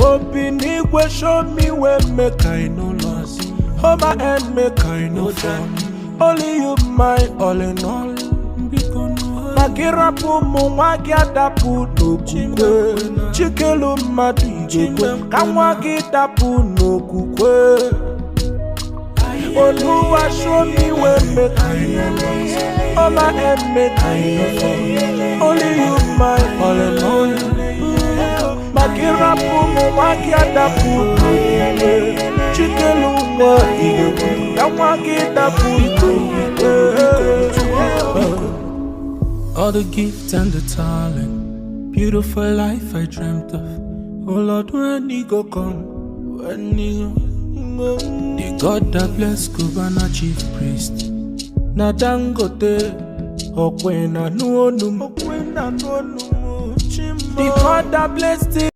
Obinigwe show me where make I no loss. Hold my hand make I no fall. Only you my all in all. Magirapu mwagia dapu no kukwe. Chikelu madijwe. Kamwagi dapu no kukwe. Oluwa show me where make I no loss. Hold my hand make I no fall. Only you my all in all. Magirapu mwagia dapu no kukwe. Chikelu madijwe. Kamwagi dapu no kukwe. All the gifts and the talent, beautiful life I dreamt of. Oh Lord, when he go come, when he go. The God that bless Kubana chief priest. Na Dangote, Okwena no no. The God that blessed